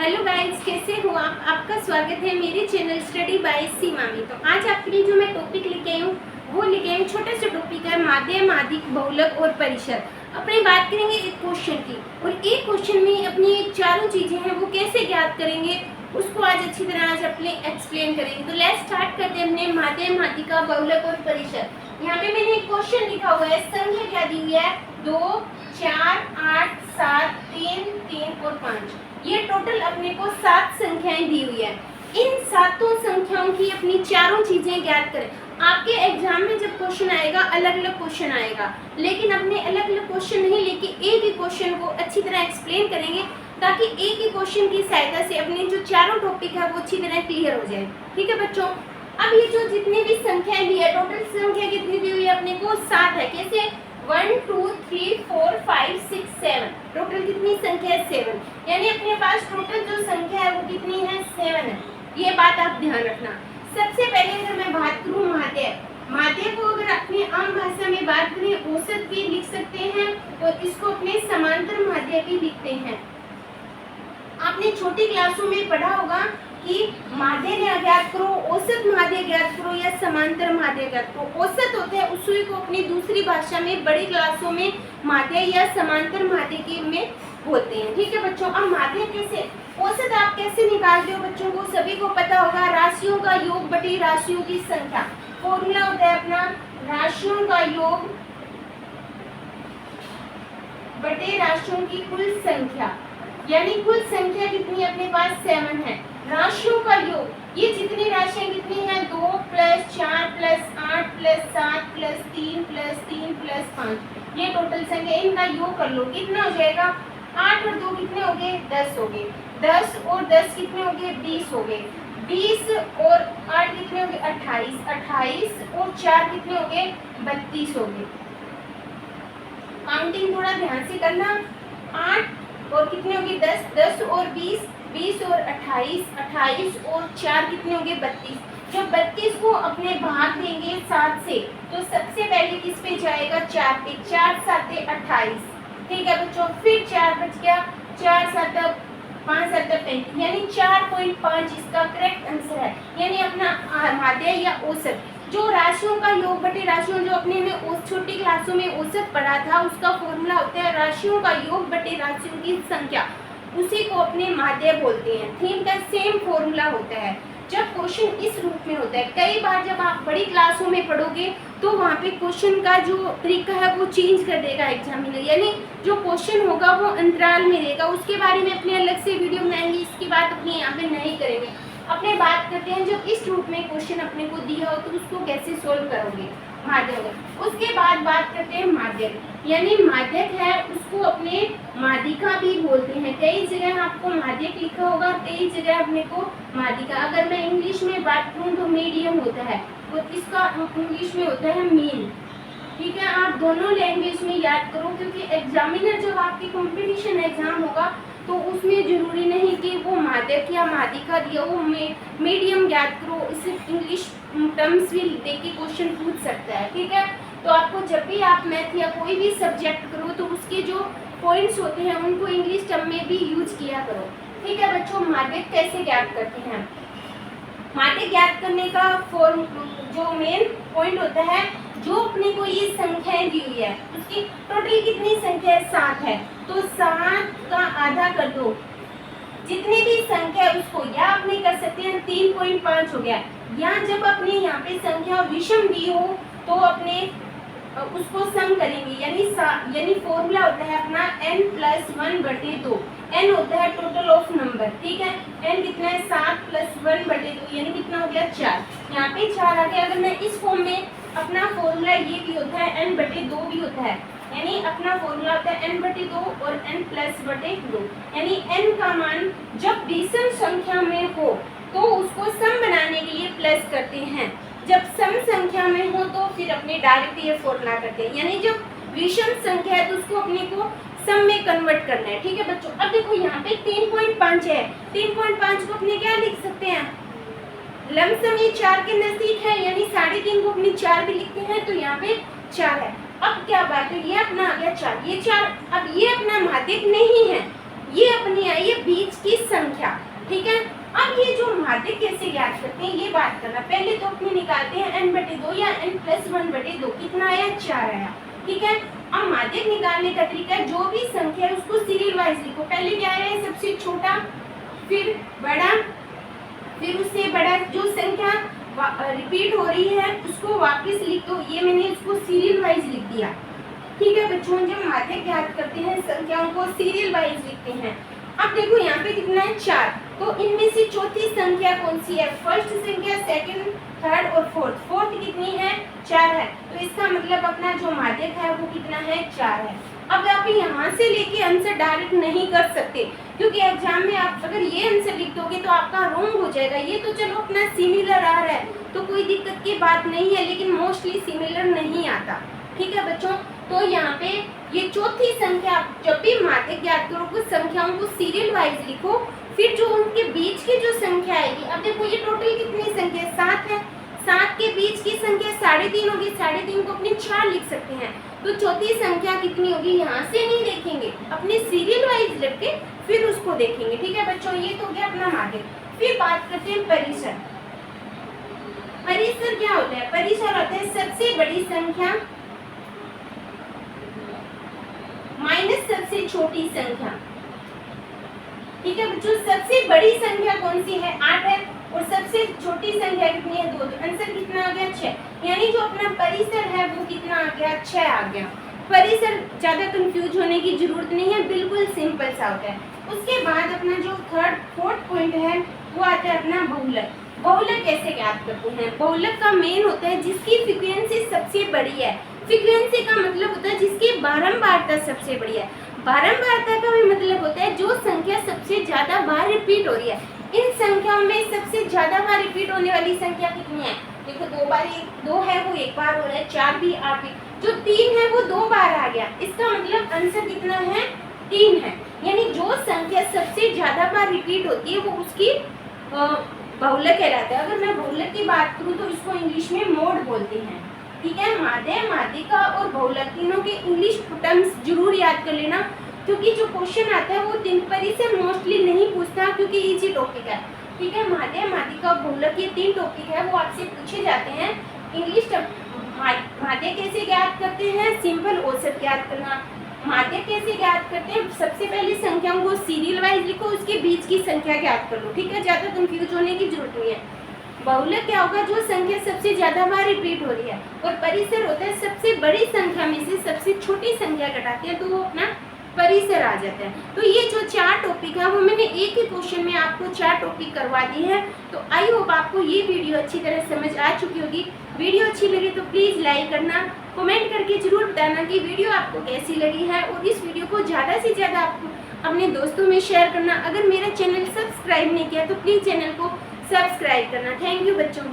Hello guys, कैसे हो आप? आपका स्वागत है मेरे चैनल स्टडी बाय सीमा में। तो आज आपके लिए जो मैं टॉपिक लेके आई हूँ वो लेके आई हूँ, छोटा सा टॉपिक है माध्य, माध्यिक, बहुलक और परिसर। अपनी बात करेंगे एक क्वेश्चन की, और एक क्वेश्चन में अपनी चारों चीजें हैं वो कैसे ज्ञात करेंगे उसको आज अच्छी तरह आज अपने एक्सप्लेन करेंगे। तो लेट्स स्टार्ट करते हैं अपने माध्य, माध्यिका, बहुलक और परिसर। यहाँ पे मैंने एक क्वेश्चन लिखा हुआ है, संख्या क्या दी हुई है? 2, 4, 8, 7, 3, 3 और 5। ये टोटल अपने को 7 संख्याएं दी हुई है। इन सातों संख्याओं की अपनी चारों चीजें ज्ञात करें। आपके एग्जाम में जब क्वेश्चन आएगा अलग अलग क्वेश्चन आएगा, लेकिन अपने अलग अलग क्वेश्चन नहीं लेके एक ही क्वेश्चन को अच्छी तरह एक्सप्लेन करेंगे, ताकि एक ही क्वेश्चन की सहायता से अपने जो चारों टॉपिक है वो अच्छी तरह क्लियर हो जाए। ठीक है बच्चों, अब ये जो जितनी भी संख्याएं दी है, टोटल संख्या कितनी दी हुई है अपने को? 7 है। कैसे? 1 2 3 4 5 6 7। टोटल कितनी संख्या है? 7। यानी अपने पास टोटल जो संख्या है वो कितनी है? 7 है। ये बात आप ध्यान रखना। सबसे पहले अगर मैं बात करूं माध्य, माध्य को अगर अपनी आम भाषा में बात करें औसत भी लिख सकते हैं और इसको अपने समांतर माध्य भी लिखते हैं। आपने छोटी क्लासों में पढ़ा होगा कि माध्य ज्ञात करो, औसत माध्य ज्ञात करो या समांतर माध्य ज्ञात करो। औसत होता है उसी को अपनी दूसरी भाषा में बड़ी क्लासों में माध्य या समांतर माध्य के में बोलते हैं। ठीक है बच्चों, अब माध्य कैसे, औसत आप कैसे निकालते हो? बच्चों को सभी को पता होगा, राशियों का योग बटे राशियों की संख्या। फॉर्मूला होता है अपना राशियों का योग बटे राशियों की कुल संख्या। यानी कुल संख्या कितनी अपने पास? 7 है। राशियों का योग, ये जितनी राशियां कितनी हैं? 2 + 4 + 8 + 7 + 3 + 3 + 5। ये टोटल संख्या, इनका योग कर लो, कितना हो जाएगा? 8 और 2 कितने हो गए? 10 हो गए। 10 और 10 कितने हो गए? 20 हो गए। 20 और 8 कितने हो गए? 28। 28 और 4 कितने हो गए? 32 हो गए। काउंटिंग थोड़ा ध्यान से करना। 8 और कितने हो गए? 10। 10 और 20, 20 और 28, 28 और 4 कितने हो गए? 32। जब 32 को अपने भाग देंगे 7 से, तो सबसे पहले किस पे जाएगा? 4 पे। 4 7 28। ठीक है बच्चों, फिर 4 बच गया। 4 7 5 7 35, यानी 4.5 इसका करेक्ट आंसर है। यानी अपना माध्य या औसत, जो राशियों का योग बटे राशियों, जो अपने में छोटी क्लासों में औसत पढ़ा था, उसका फॉर्मूला होता है राशियों का योग बटे राशियों की संख्या। उसी को अपने माध्य बोलते हैं। थीम का सेम फॉर्मूला होता है जब क्वेश्चन इस रूप में होता है। कई बार जब आप बड़ी क्लासों में पढ़ोगे तो वहाँ पे क्वेश्चन का जो तरीका है वो चेंज कर देगा एग्जामिनर, यानी जो क्वेश्चन होगा वो अंतराल में रहेगा। उसके बारे में अपने अलग से वीडियो बनाएंगे, इसकी बात अपने यहाँ पे नहीं करेंगे। अपने बात करते हैं जब इस रूप में क्वेश्चन अपने को दिया हो तो उसको कैसे सोल्व करोगे, माध्यक। उसके बाद बात करते हैं माध्यक, यानी माध्यक है उसको अपने माध्यिका भी बोलते हैं। कई जगह आपको माध्यक लिखा होगा, कई जगह अपने को माध्यिका। अगर मैं इंग्लिश में बात करूँ तो मीडियम होता है, तो इसका इंग्लिश में होता है मीन। ठीक है, आप दोनों लैंग्वेज में याद करो, क्योंकि एग्जामिनर जब आपकी कंपटीशन एग्जाम होगा तो उसमें जरूरी नहीं कि वो माध्यक या माध्यिका दिया हो, मीडियम याद करो। इसे इंग्लिश टर्म्स भी देके क्वेश्चन पूछ सकता है। ठीक है, तो आपको जब भी आप मैथ या कोई भी सब्जेक्ट करो तो उसके जो पॉइंट्स होते हैं उनको इंग्लिश टर्म में भी यूज किया करो। ठीक है बच्चों, माध्यक कैसे ज्ञात करते हैं? माध्यक ज्ञात करने का फॉर्म जो मेन पॉइंट होता है, जो अपने को ये संख्याएं दी हुई है उसकी टोटल कितनी संख्या है? 7 है। तो 7 का आधा कर दो, जितनी भी संख्या है उसको, या अपने कर सकते हैं 3.5 हो गया। या जब अपने यहाँ पे संख्या विषम दी हो तो अपने उसको सम करेंगे, यानी फॉर्मूला होता है अपना n+1/2। n होता है टोटल ऑफ नंबर। ठीक है, n कितना है? 7 + 1/2, यानी कितना हो गया? 4। यहाँ पे 4 आ गया। अगर मैं इस फॉर्म में, अपना फॉर्मूला ये भी होता है n/2 भी होता है, यानी अपना फॉर्मूला होता है n/2 और n+/2। यानी n का मान जब विषम संख्या में हो तो उसको सम बनाने के लिए प्लस करते हैं, जब सम संख्या में हो तो फिर अपने डायरेक्ट ये फॉर्मूला करते हैं। यानी जब विषम संख्या है तो उसको अपने को सम में कन्वर्ट करना है। ठीक है बच्चों, अब देखो यहाँ पे 3.5 है। 3.5 को अपने क्या लिख सकते हैं? लमसम ये 4 के नजदीक है, यानी 3.5 को अपने 4 भी लिखते हैं, तो यहाँ पे 4 है। अब क्या बात है, ये अपना आ गया 4, ये 4। अब ये अपना माध्यक नहीं है, ये अपनी आई है बीच की संख्या, ठीक है। अब ये जो माध्यक कैसे ज्ञात करते हैं ये बात करना, पहले तो अपने निकालते हैं n/2 या n+1/2, कितना आया 4 आया, ठीक है। अब माध्यक निकालने का तरीका है, जो भी संख्या है उसको सीरियल वाइज लिखो, पहले क्या है सबसे छोटा, फिर बड़ा, फिर उससे बड़ा, जो संख्या रिपीट हो रही है उसको वापस लिख दो, ये मैंने उसको सीरियल वाइज लिख दिया, ठीक है बच्चों। जब माध्यक ज्ञात करते हैं संख्याओं को सीरियल वाइज लिखते हैं। अब देखो यहाँ पे कितना है 4, तो इनमें से चौथी संख्या कौन सी है, फर्स्ट संख्या, सेकंड, थर्ड और फोर्थ, फोर्थ कितनी है 4 है, तो इसका मतलब अपना जो माध्यक है वो कितना है 4 है। अब आप यहाँ से लेके आंसर डायरेक्ट नहीं कर सकते, क्योंकि एग्जाम में आप अगर ये आंसर लिख दोगे तो आपका रॉन्ग हो जाएगा। ये तो चलो अपना सिमिलर आ रहा है तो कोई दिक्कत की बात नहीं है, लेकिन मोस्टली सिमिलर नहीं आता, ठीक है बच्चों। तो यहाँ पे ये चौथी संख्या, जब भी माध्यक ज्ञात करो संख्याओं को सीरियल वाइज लिखो, फिर जो उनके बीच की जो संख्या आएगी, अब देखो ये टोटल कितनी संख्या 7 है, 7 के बीच की संख्या 3.5 होगी, 3.5 को अपने 4 लिख सकते हैं, तो चौथी संख्या कितनी होगी यहाँ से नहीं देखेंगे, अपने सीरियल वाइज लिख के फिर उसको देखेंगे, ठीक है बच्चों। ये तो गया अपना माध्यक। फिर बात करते हैं परिसर। परिसर क्या होता है, परिसर होता है सबसे बड़ी संख्या माइनस सबसे छोटी संख्या, ठीक है बच्चों। सबसे बड़ी संख्या कौन सी है 8 है, और सबसे छोटी संख्या कितनी है 2, तो आंसर कितना आ गया 6, यानी जो अपना परिसर है वो कितना आ गया 6 आ गया। परिसर ज्यादा कंफ्यूज होने की जरूरत नहीं है, बिल्कुल सिंपल सा होता है। उसके बाद अपना जो फोर्थ पॉइंट है वो आता है अपना बहुलक। बहुलक कैसे ज्ञात करते हैं, बहुलक का मेन होता है जिसकी फ्रीक्वेंसी सबसे बड़ी है, फ्रीक्वेंसी का मतलब होता है जिसकी बारंबारता सबसे बड़ी है, बारंबारता का भी मतलब होता है जो संख्या सबसे ज्यादा बार रिपीट हो रही है। इन संख्याओं में सबसे ज्यादा बार रिपीट होने वाली संख्या कितनी है, देखो 2 बार 2 है वो 1 बार हो रहा है, 4 भी 8 भी, जो 3 है वो 2 बार आ गया, इसका मतलब आंसर कितना है 3 है। यानी जो संख्या सबसे ज्यादा बार रिपीट होती है वो उसकी बहुलक कहलाता है। अगर मैं बहुलक की बात करूँ तो इसको इंग्लिश में मोड बोलते हैं, ठीक है। माध्य, माध्यिका और बहुलक तीनों के इंग्लिश टर्म्स जरूर याद कर लेना, क्योंकि जो क्वेश्चन आता है वो 3 परी से मोस्टली नहीं पूछता, क्योंकि इजी टॉपिक है, ठीक है। माध्य, माध्यिका और बहुलक ये 3 टॉपिक है वो आपसे पूछे जाते हैं इंग्लिश टर्म। माध्य कैसे ज्ञात करते हैं, सिंपल औसत ज्ञात करना। माध्य कैसे ज्ञात करते हैं, सबसे पहले संख्याओं को सीरियल वाइज लिखो, उसके बीच की संख्या ज्ञात कर लो, ठीक है, ज्यादा कंफ्यूज होने की जरूरत नहीं है। बहुलक क्या होगा, जो संख्या सबसे ज्यादा बार रिपीट हो रही है, और परिसर होता है सबसे बड़ी संख्या में से सबसे छोटी संख्या घटाते हैं तो वो अपना परिसर आ जाता है। तो ये जो 4 टॉपिक है वो मैंने एक ही क्वेश्चन में आपको 4 टॉपिक करवा दी है। तो आई होप आपको ये वीडियो अच्छी तरह समझ आ चुकी होगी। वीडियो अच्छी लगी तो प्लीज़ लाइक करना, कमेंट करके जरूर बताना कि वीडियो आपको कैसी लगी है, और इस वीडियो को ज़्यादा से ज़्यादा आपको अपने दोस्तों में शेयर करना। अगर मेरा चैनल सब्सक्राइब नहीं किया तो प्लीज़ चैनल को सब्सक्राइब करना। थैंक यू बच्चों।